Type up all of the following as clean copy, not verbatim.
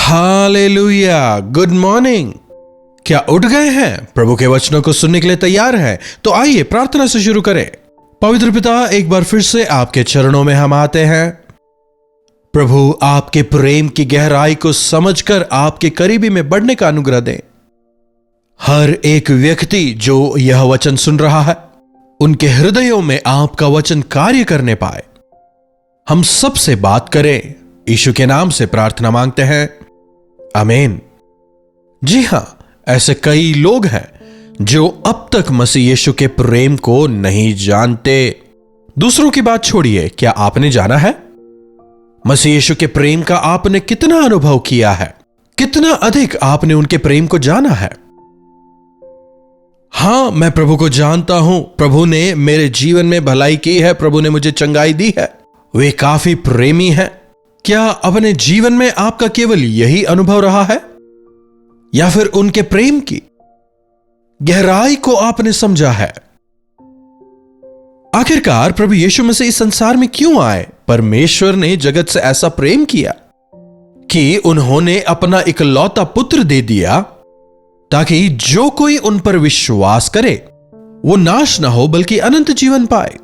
Hallelujah, good morning. क्या उठ गए हैं? प्रभु के वचनों को सुनने के लिए तैयार हैं? तो आइए प्रार्थना से शुरू करें। पवित्र पिता, एक बार फिर से आपके चरणों में हम आते हैं। प्रभु, आपके प्रेम की गहराई को समझकर आपके करीबी में बढ़ने का अनुग्रह दें। हर एक व्यक्ति जो यह वचन सुन रहा है, उनके हृदयों में आपका वचन कार्य करने पाए। हम सबसे बात करें, यीशु के नाम से प्रार्थना मांगते हैं, आमीन। जी हां, ऐसे कई लोग हैं जो अब तक मसीह यीशु के प्रेम को नहीं जानते। दूसरों की बात छोड़िए, क्या आपने जाना है? मसीह यीशु के प्रेम का आपने कितना अनुभव किया है? कितना अधिक आपने उनके प्रेम को जाना है? हां, मैं प्रभु को जानता हूं। प्रभु ने मेरे जीवन में भलाई की है, प्रभु ने मुझे चंगाई दी है। वे काफी प्रेमी हैं। क्या अपने जीवन में आपका केवल यही अनुभव रहा है, या फिर उनके प्रेम की गहराई को आपने समझा है? आखिरकार प्रभु यीशु मसीह इस संसार में क्यों आए? परमेश्वर ने जगत से ऐसा प्रेम किया कि उन्होंने अपना इकलौता पुत्र दे दिया, ताकि जो कोई उन पर विश्वास करे वो नाश ना हो बल्कि अनंत जीवन पाए।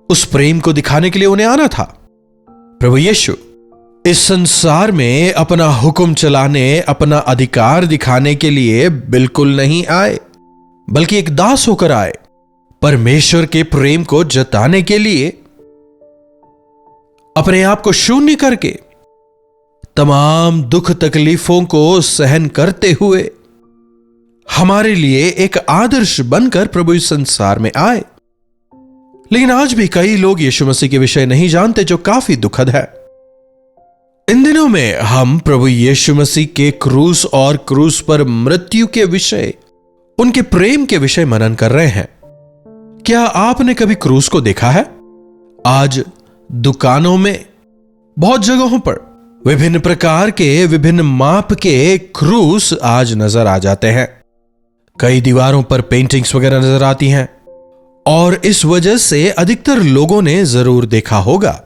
उस प्रेम को दिखाने के लिए उन्हें आना था। प्रभु यीशु इस संसार में अपना हुक्म चलाने, अपना अधिकार दिखाने के लिए बिल्कुल नहीं आए, बल्कि एक दास होकर आए, परमेश्वर के प्रेम को जताने के लिए। अपने आप को शून्य करके, तमाम दुख तकलीफों को सहन करते हुए हमारे लिए एक आदर्श बनकर प्रभु इस संसार में आए। लेकिन आज भी कई लोग यीशु मसीह के विषय नहीं जानते, जो काफी दुखद है। इन दिनों में हम प्रभु यीशु मसीह के क्रूस और क्रूस पर मृत्यु के विषय, उनके प्रेम के विषय मनन कर रहे हैं। क्या आपने कभी क्रूस को देखा है? आज दुकानों में, बहुत जगहों पर विभिन्न प्रकार के, विभिन्न माप के क्रूस आज नजर आ जाते हैं। कई दीवारों पर पेंटिंग्स वगैरह नजर आती हैं, और इस वजह से अधिकतर लोगों ने जरूर देखा होगा।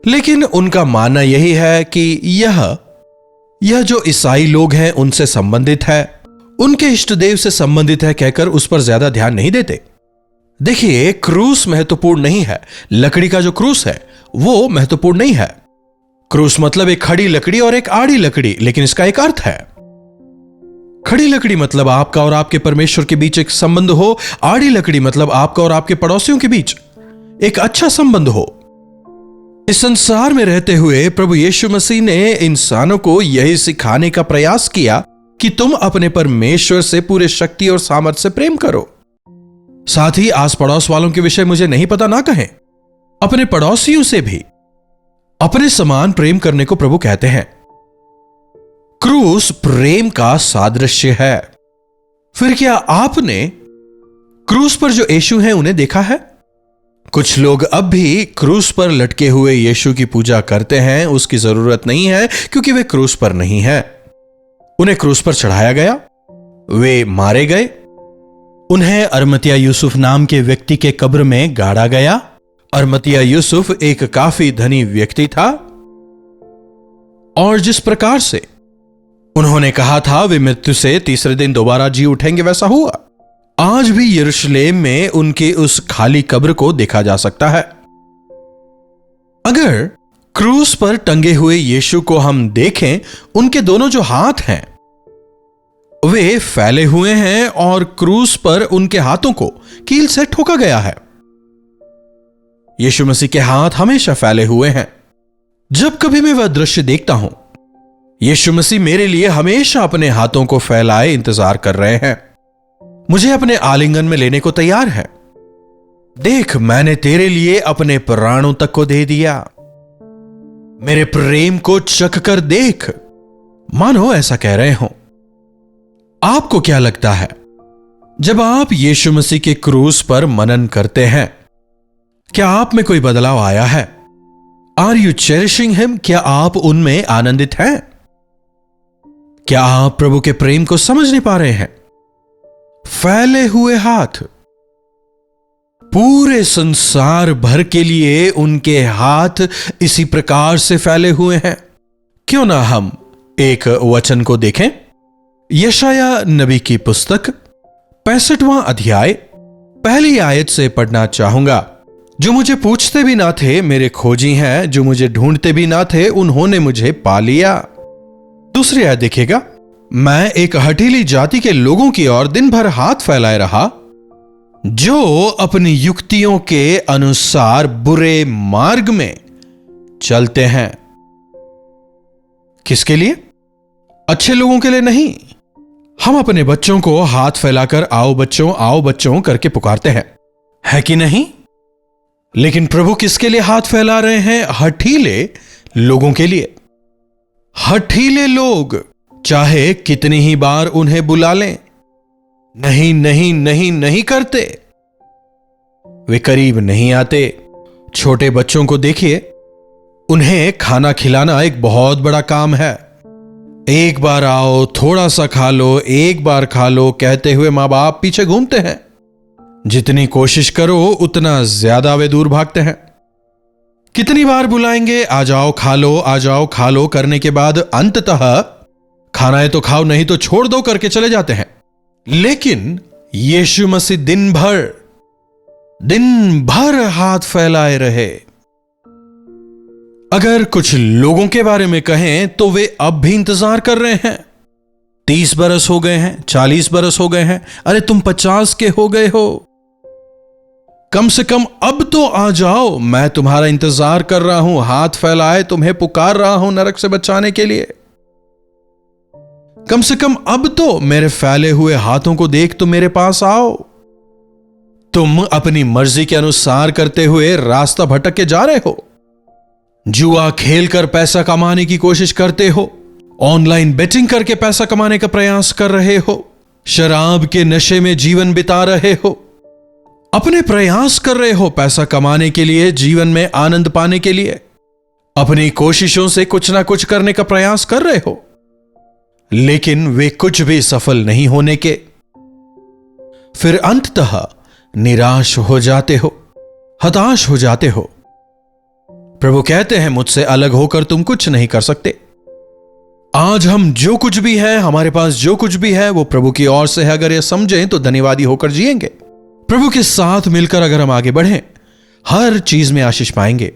लेकिन उनका मानना यही है कि यह जो ईसाई लोग हैं उनसे संबंधित है, उनके इष्ट देव से संबंधित है कहकर उस पर ज्यादा ध्यान नहीं देते। देखिए, क्रूस महत्वपूर्ण नहीं है। लकड़ी का जो क्रूस है वो महत्वपूर्ण नहीं है। क्रूस मतलब एक खड़ी लकड़ी और एक आड़ी लकड़ी, लेकिन इसका एक अर्थ है। खड़ी लकड़ी मतलब आपका और आपके परमेश्वर के बीच एक संबंध हो। आड़ी लकड़ी मतलब आपका और आपके पड़ोसियों के बीच एक अच्छा संबंध हो। इस संसार में रहते हुए प्रभु यीशु मसीह ने इंसानों को यही सिखाने का प्रयास किया कि तुम अपने परमेश्वर से पूरे शक्ति और सामर्थ्य से प्रेम करो। साथ ही आस पड़ोस वालों के विषय मुझे नहीं पता ना कहें। अपने पड़ोसियों से भी अपने समान प्रेम करने को प्रभु कहते हैं। क्रूस प्रेम का सादृश्य है। फिर क्या आपने क्रूस पर जो यीशु हैं उन्हें देखा है? कुछ लोग अब भी क्रूस पर लटके हुए यीशु की पूजा करते हैं। उसकी जरूरत नहीं है, क्योंकि वे क्रूस पर नहीं हैं। उन्हें क्रूस पर चढ़ाया गया, वे मारे गए, उन्हें अरमतिया यूसुफ नाम के व्यक्ति के कब्र में गाड़ा गया। अरमतिया यूसुफ एक काफी धनी व्यक्ति था, और जिस प्रकार से उन्होंने कहा था वे मृत्यु से तीसरे दिन दोबारा जी उठेंगे, वैसा हुआ। आज भी यरूशलेम में उनकी उस खाली कब्र को देखा जा सकता है। अगर क्रूस पर टंगे हुए यीशु को हम देखें, उनके दोनों जो हाथ हैं वे फैले हुए हैं, और क्रूस पर उनके हाथों को कील से ठोका गया है। यीशु मसीह के हाथ हमेशा फैले हुए हैं। जब कभी मैं वह दृश्य देखता हूं, यीशु मसीह मेरे लिए हमेशा अपने हाथों को फैलाए इंतजार कर रहे हैं, मुझे अपने आलिंगन में लेने को तैयार है। देख, मैंने तेरे लिए अपने प्राणों तक को दे दिया, मेरे प्रेम को चख कर देख, मानो ऐसा कह रहे हो। आपको क्या लगता है, जब आप यीशु मसीह के क्रूस पर मनन करते हैं, क्या आप में कोई बदलाव आया है? Are you cherishing him? क्या आप उनमें आनंदित हैं? क्या आप प्रभु के प्रेम को समझ नहीं पा रहे हैं? फैले हुए हाथ, पूरे संसार भर के लिए उनके हाथ इसी प्रकार से फैले हुए हैं। क्यों ना हम एक वचन को देखें। यशाया नबी की पुस्तक 65वां अध्याय पहली आयत से पढ़ना चाहूंगा। जो मुझे पूछते भी ना थे मेरे खोजी हैं, जो मुझे ढूंढते भी ना थे उन्होंने मुझे पा लिया। दूसरी आयत देखिएगा। मैं एक हठीली जाति के लोगों की ओर दिन भर हाथ फैलाए रहा, जो अपनी युक्तियों के अनुसार बुरे मार्ग में चलते हैं। किसके लिए? अच्छे लोगों के लिए नहीं। हम अपने बच्चों को हाथ फैलाकर आओ बच्चों करके पुकारते हैं, है कि नहीं? लेकिन प्रभु किसके लिए हाथ फैला रहे हैं? हठीले लोगों के लिए। हठीले लोग चाहे कितनी ही बार उन्हें बुला लें, नहीं नहीं नहीं नहीं करते। वे करीब नहीं आते। छोटे बच्चों को देखिए, उन्हें खाना खिलाना एक बहुत बड़ा काम है। एक बार आओ, थोड़ा सा खा लो, एक बार खा लो कहते हुए मां बाप पीछे घूमते हैं। जितनी कोशिश करो उतना ज्यादा वे दूर भागते हैं। कितनी बार बुलाएंगे, आ जाओ खा लो करने के बाद अंततः खाना है तो खाओ, नहीं तो छोड़ दो करके चले जाते हैं। लेकिन यीशु मसीह दिन भर हाथ फैलाए रहे। अगर कुछ लोगों के बारे में कहें तो वे अब भी इंतजार कर रहे हैं। 30 बरस हो गए हैं, 40 बरस हो गए हैं, अरे तुम 50 के हो गए हो, कम से कम अब तो आ जाओ, मैं तुम्हारा इंतजार कर रहा हूं, हाथ फैलाए तुम्हें पुकार रहा हूं नरक से बचाने के लिए। कम से कम अब तो मेरे फैले हुए हाथों को देख तो मेरे पास आओ। तुम अपनी मर्जी के अनुसार करते हुए रास्ता भटक के जा रहे हो। जुआ खेलकर पैसा कमाने की कोशिश करते हो, ऑनलाइन बेटिंग करके पैसा कमाने का प्रयास कर रहे हो, शराब के नशे में जीवन बिता रहे हो, अपने प्रयास कर रहे हो पैसा कमाने के लिए, जीवन में आनंद पाने के लिए, अपनी कोशिशों से कुछ ना कुछ करने का प्रयास कर रहे हो, लेकिन वे कुछ भी सफल नहीं होने के। फिर अंततः निराश हो जाते हो, हताश हो जाते हो। प्रभु कहते हैं मुझसे अलग होकर तुम कुछ नहीं कर सकते। आज हम जो कुछ भी है, हमारे पास जो कुछ भी है वो प्रभु की ओर से है। अगर ये समझें तो धन्यवादी होकर जिएंगे। प्रभु के साथ मिलकर अगर हम आगे बढ़ें, हर चीज में आशीष पाएंगे।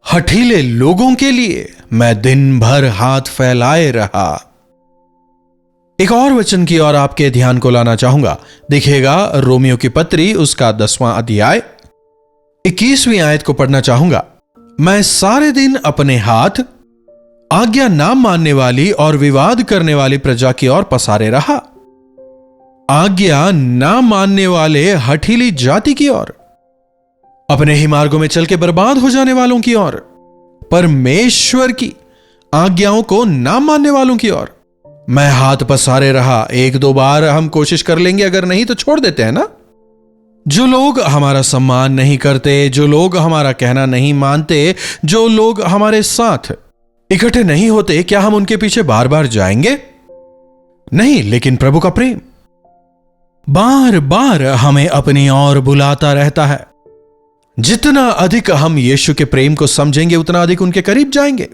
हठीले लोगों के लिए मैं दिन भर हाथ फैलाए रहा। एक और वचन की ओर आपके ध्यान को लाना चाहूंगा। देखिएगा, रोमियो की पत्री उसका 10वां अध्याय 21वीं आयत को पढ़ना चाहूंगा। मैं सारे दिन अपने हाथ आज्ञा ना मानने वाली और विवाद करने वाली प्रजा की ओर पसारे रहा। आज्ञा ना मानने वाले हठीली जाति की ओर, अपने ही मार्गों में चल के बर्बाद हो जाने वालों की ओर, परमेश्वर की आज्ञाओं को ना मानने वालों की ओर मैं हाथ पसारे रहा। 1-2 बार हम कोशिश कर लेंगे, अगर नहीं तो छोड़ देते हैं ना। जो लोग हमारा सम्मान नहीं करते, जो लोग हमारा कहना नहीं मानते, जो लोग हमारे साथ इकट्ठे नहीं होते, क्या हम उनके पीछे बार बार जाएंगे? नहीं, लेकिन प्रभु का प्रेम बार बार हमें अपनी ओर बुलाता रहता है। जितना अधिक हम यीशु के प्रेम को समझेंगे, उतना अधिक उनके करीब जाएंगे,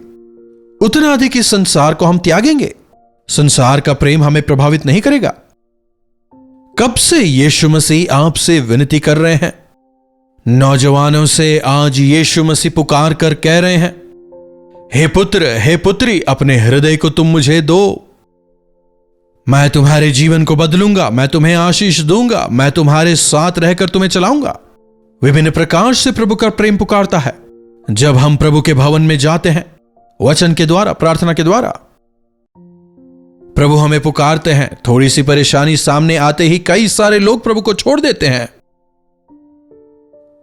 उतना अधिक इस संसार को हम त्यागेंगे। संसार का प्रेम हमें प्रभावित नहीं करेगा। कब से यीशु मसीह आपसे विनती कर रहे हैं? नौजवानों से आज यीशु मसीह पुकार कर कह रहे हैं, हे पुत्र, हे पुत्री, अपने हृदय को तुम मुझे दो। मैं तुम्हारे जीवन को बदलूंगा, मैं तुम्हें आशीष दूंगा, मैं तुम्हारे साथ रहकर तुम्हें चलाऊंगा। विभिन्न प्रकार से प्रभु का प्रेम पुकारता है। जब हम प्रभु के भवन में जाते हैं, वचन के द्वारा, प्रार्थना के द्वारा, प्रभु हमें पुकारते हैं। थोड़ी सी परेशानी सामने आते ही कई सारे लोग प्रभु को छोड़ देते हैं,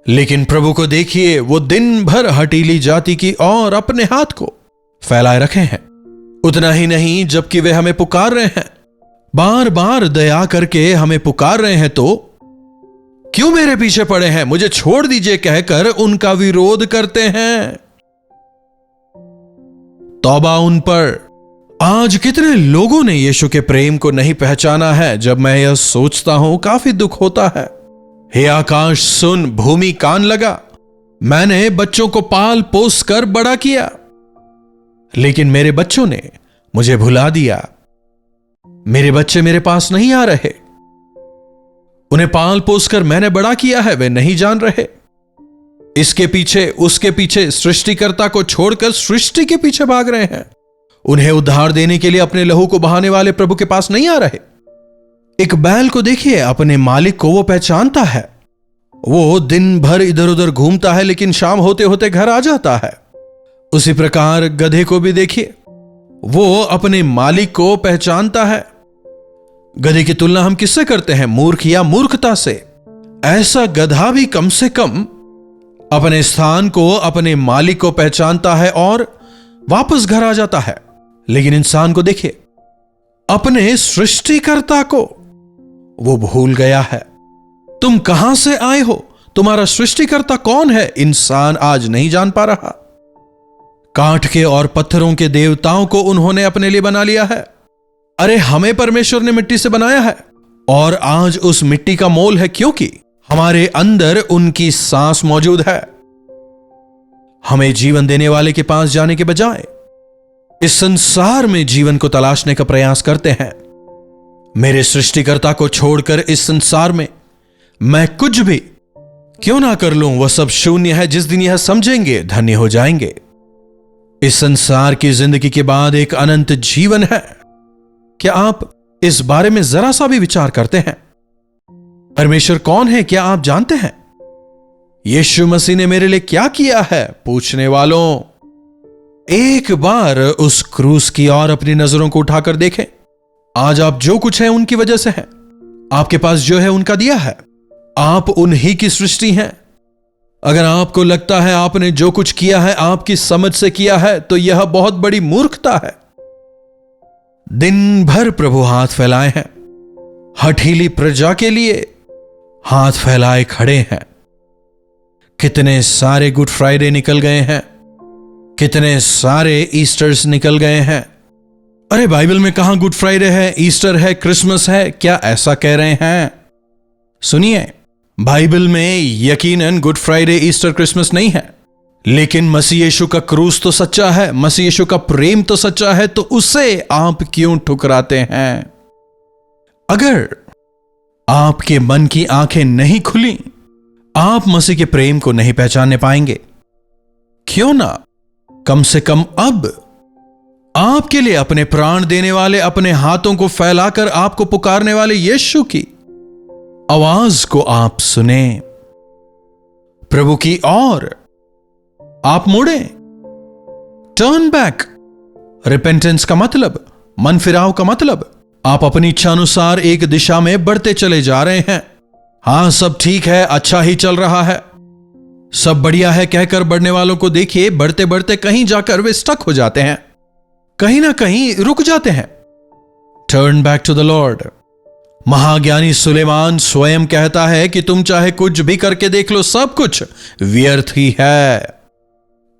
लेकिन प्रभु को देखिए, वो दिन भर हठीली जाति की और अपने हाथ को फैलाए रखे हैं। उतना ही नहीं, जबकि वे हमें पुकार रहे हैं, बार बार दया करके हमें पुकार रहे हैं, तो क्यों मेरे पीछे पड़े हैं, मुझे छोड़ दीजिए कहकर उनका विरोध करते हैं। तौबा उन पर। आज कितने लोगों ने यीशु के प्रेम को नहीं पहचाना है। जब मैं यह सोचता हूं, काफी दुख होता है। हे आकाश सुन, भूमि कान लगा, मैंने बच्चों को पाल पोस कर बड़ा किया, लेकिन मेरे बच्चों ने मुझे भुला दिया। मेरे बच्चे मेरे पास नहीं आ रहे। उन्हें पाल पोस कर मैंने बड़ा किया है, वे नहीं जान रहे। इसके पीछे उसके पीछे सृष्टिकर्ता को छोड़कर सृष्टि के पीछे भाग रहे हैं। उन्हें उद्धार देने के लिए अपने लहू को बहाने वाले प्रभु के पास नहीं आ रहे। एक बैल को देखिए, अपने मालिक को वो पहचानता है। वो दिन भर इधर उधर घूमता है, लेकिन शाम होते होते घर आ जाता है। उसी प्रकार गधे को भी देखिए, वो अपने मालिक को पहचानता है। गधे की तुलना हम किससे करते हैं? मूर्ख या मूर्खता से। ऐसा गधा भी कम से कम अपने स्थान को, अपने मालिक को पहचानता है और वापस घर आ जाता है। लेकिन इंसान को देखिए, अपने सृष्टिकर्ता को वो भूल गया है। तुम कहां से आए हो? तुम्हारा सृष्टिकर्ता कौन है? इंसान आज नहीं जान पा रहा। काठ के और पत्थरों के देवताओं को उन्होंने अपने लिए बना लिया है। अरे हमें परमेश्वर ने मिट्टी से बनाया है और आज उस मिट्टी का मोल है, क्योंकि हमारे अंदर उनकी सांस मौजूद है। हमें जीवन देने वाले के पास जाने के बजाय इस संसार में जीवन को तलाशने का प्रयास करते हैं। मेरे सृष्टिकर्ता को छोड़कर इस संसार में मैं कुछ भी क्यों ना कर लूं, वह सब शून्य है। जिस दिन यह समझेंगे, धन्य हो जाएंगे। इस संसार की जिंदगी के बाद एक अनंत जीवन है। क्या आप इस बारे में जरा सा भी विचार करते हैं? परमेश्वर कौन है, क्या आप जानते हैं? यीशु मसीह ने मेरे लिए क्या किया है? पूछने वालों, एक बार उस क्रूस की ओर अपनी नजरों को उठाकर देखें। आज आप जो कुछ है उनकी वजह से है। आपके पास जो है उनका दिया है। आप उन्हीं की सृष्टि हैं। अगर आपको लगता है आपने जो कुछ किया है आपकी समझ से किया है, तो यह बहुत बड़ी मूर्खता है। दिन भर प्रभु हाथ फैलाए हैं, हठीली प्रजा के लिए हाथ फैलाए खड़े हैं। कितने सारे गुड फ्राइडे निकल गए हैं, कितने सारे ईस्टर्स निकल गए हैं। अरे बाइबल में कहां गुड फ्राइडे है, ईस्टर है, क्रिसमस है? क्या ऐसा कह रहे हैं? सुनिए, बाइबल में यकीनन गुड फ्राइडे, ईस्टर, क्रिसमस नहीं है, लेकिन मसीह यीशु का क्रूस तो सच्चा है, मसीह यीशु का प्रेम तो सच्चा है। तो उसे आप क्यों ठुकराते हैं? अगर आपके मन की आंखें नहीं खुली, आप मसीह के प्रेम को नहीं पहचानने पाएंगे। क्यों ना कम से कम अब आपके लिए अपने प्राण देने वाले, अपने हाथों को फैलाकर आपको पुकारने वाले यीशु की आवाज को आप सुने। प्रभु की ओर आप मुड़े। Turn back. रिपेंटेंस का मतलब, मन फिराव का मतलब, आप अपनी इच्छा अनुसार एक दिशा में बढ़ते चले जा रहे हैं। हां, सब ठीक है, अच्छा ही चल रहा है, सब बढ़िया है कहकर बढ़ने वालों को देखिए, बढ़ते बढ़ते कहीं जाकर वे स्टक हो जाते हैं, कहीं ना कहीं रुक जाते हैं। Turn back to the lord. महाज्ञानी सुलेमान स्वयं कहता है कि तुम चाहे कुछ भी करके देख लो, सब कुछ व्यर्थ ही है।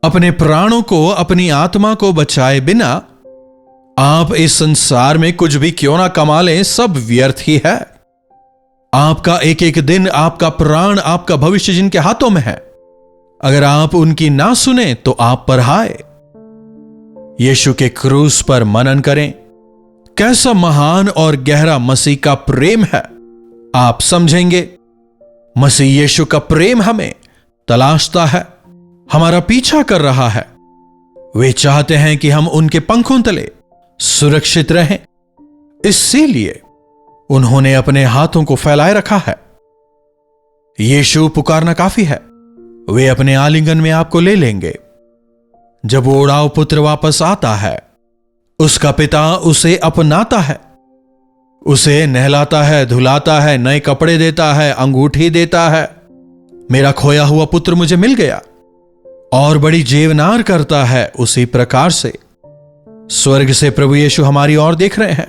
अपने प्राणों को, अपनी आत्मा को बचाए बिना आप इस संसार में कुछ भी क्यों ना कमा लें, सब व्यर्थ ही है। आपका एक एक दिन, आपका प्राण, आपका भविष्य जिनके हाथों में है, अगर आप उनकी ना सुने तो आप पर हाय। यीशु के क्रूस पर मनन करें। कैसा महान और गहरा मसीह का प्रेम है, आप समझेंगे। मसीह यीशु का प्रेम हमें तलाशता है, हमारा पीछा कर रहा है। वे चाहते हैं कि हम उनके पंखों तले सुरक्षित रहें। इसीलिए उन्होंने अपने हाथों को फैलाए रखा है। यीशु पुकारना काफी है, वे अपने आलिंगन में आपको ले लेंगे। जब वो उड़ाव पुत्र वापस आता है, उसका पिता उसे अपनाता है, उसे नहलाता है, धुलाता है, नए कपड़े देता है, अंगूठी देता है। मेरा खोया हुआ पुत्र मुझे मिल गया, और बड़ी जेवनार करता है। उसी प्रकार से स्वर्ग से प्रभु यीशु हमारी ओर देख रहे हैं।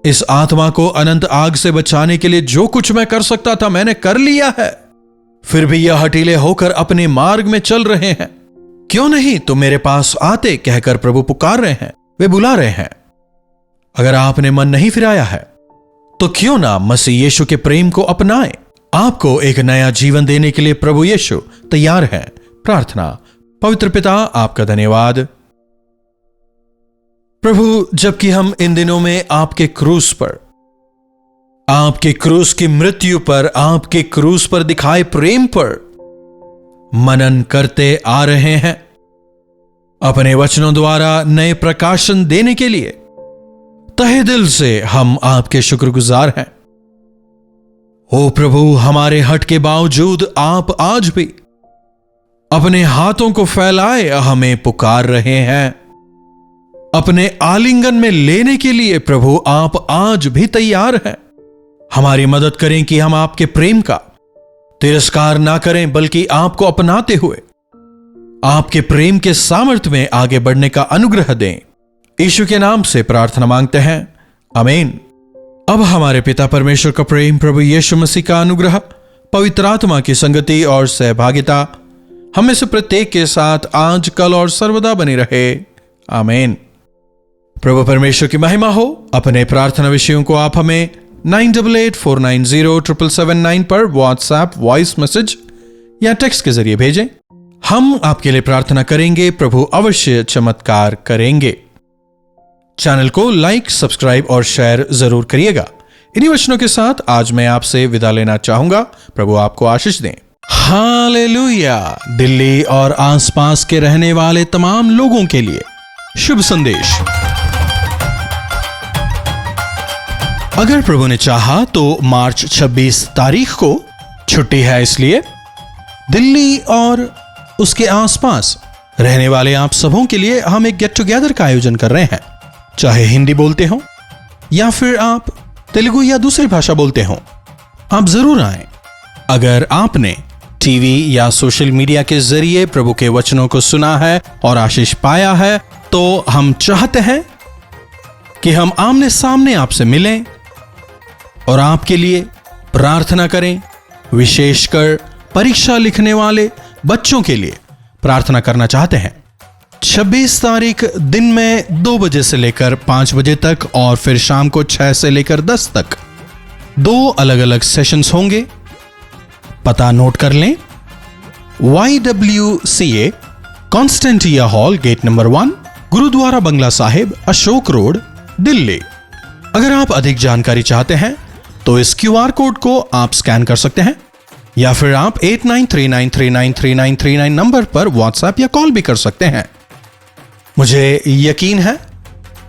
इस आत्मा को अनंत आग से बचाने के लिए जो कुछ मैं कर सकता था मैंने कर लिया है, फिर भी यह हठीले होकर अपने मार्ग में चल रहे हैं। क्यों नहीं तुम मेरे पास आते कहकर प्रभु पुकार रहे हैं, वे बुला रहे हैं। अगर आपने मन नहीं फिराया है तो क्यों ना मसीह यीशु के प्रेम को अपनाएं। आपको एक नया जीवन देने के लिए प्रभु यीशु तैयार है। प्रार्थना। पवित्र पिता, आपका धन्यवाद प्रभु, जबकि हम इन दिनों में आपके क्रूस पर, आपके क्रूस की मृत्यु पर, आपके क्रूस पर दिखाए प्रेम पर मनन करते आ रहे हैं, अपने वचनों द्वारा नए प्रकाशन देने के लिए तहे दिल से हम आपके शुक्रगुजार हैं। ओ प्रभु, हमारे हट के बावजूद आप आज भी अपने हाथों को फैलाए हमें पुकार रहे हैं। अपने आलिंगन में लेने के लिए प्रभु आप आज भी तैयार हैं। हमारी मदद करें कि हम आपके प्रेम का तिरस्कार ना करें, बल्कि आपको अपनाते हुए आपके प्रेम के सामर्थ्य में आगे बढ़ने का अनुग्रह दें। यीशु के नाम से प्रार्थना मांगते हैं, आमीन। अब हमारे पिता परमेश्वर का प्रेम, प्रभु यीशु मसीह का अनुग्रह, पवित्र आत्मा की संगति और सहभागिता हमें से प्रत्येक के साथ आज, कल और सर्वदा बनी रहे, आमीन। प्रभु परमेश्वर की महिमा हो। अपने प्रार्थना विषयों को आप हमें 9884907779 पर व्हाट्सएप वॉइस मैसेज या टेक्स्ट के जरिए भेजें। हम आपके लिए प्रार्थना करेंगे, प्रभु अवश्य चमत्कार करेंगे। चैनल को लाइक, सब्सक्राइब और शेयर जरूर करिएगा। इन्हीं वचनों के साथ आज मैं आपसे विदा लेना चाहूंगा। प्रभु आपको आशीष दें। हालेलुया। दिल्ली और आसपास के रहने वाले तमाम लोगों के लिए शुभ संदेश। अगर प्रभु ने चाहा तो मार्च 26 तारीख को छुट्टी है, इसलिए दिल्ली और उसके आसपास रहने वाले आप सबों के लिए हम एक गेट टुगेदर का आयोजन कर रहे हैं। चाहे हिंदी बोलते हो या फिर आप तेलुगु या दूसरी भाषा बोलते हो, आप जरूर आएं। अगर आपने टीवी या सोशल मीडिया के जरिए प्रभु के वचनों को सुना है और आशीष पाया है, तो हम चाहते हैं कि हम आमने सामने आपसे मिलें और आपके लिए प्रार्थना करें। विशेषकर परीक्षा लिखने वाले बच्चों के लिए प्रार्थना करना चाहते हैं। 26 तारीख दिन में 2 बजे से लेकर 5 बजे तक और फिर शाम को 6 से लेकर 10 तक 2 अलग अलग सेशंस होंगे। पता नोट कर लें, YWCA Constantia hall, gate number 1, Gurudwara Bangla Sahib, Ashok road, Delhi. अगर आप अधिक जानकारी चाहते हैं तो इस QR कोड को आप स्कैन कर सकते हैं या फिर आप 8939393939 नंबर पर व्हाट्सएप या कॉल भी कर सकते हैं। मुझे यकीन है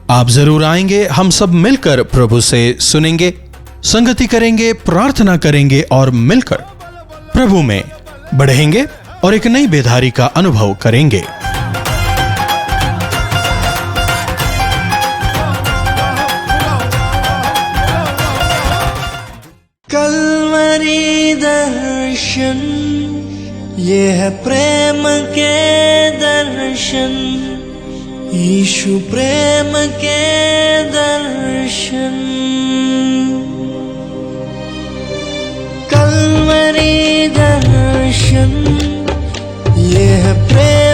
आप जरूर आएंगे। हम सब मिलकर प्रभु से सुनेंगे, संगति करेंगे, प्रार्थना करेंगे और मिलकर प्रभु में बढ़ेंगे और एक नई बेधारी का अनुभव करेंगे। कलवरी दर्शन, ये है प्रेम के दर्शन, यीशु प्रेम के दर्शन। कलवरी दर्शन, ये है प्रेम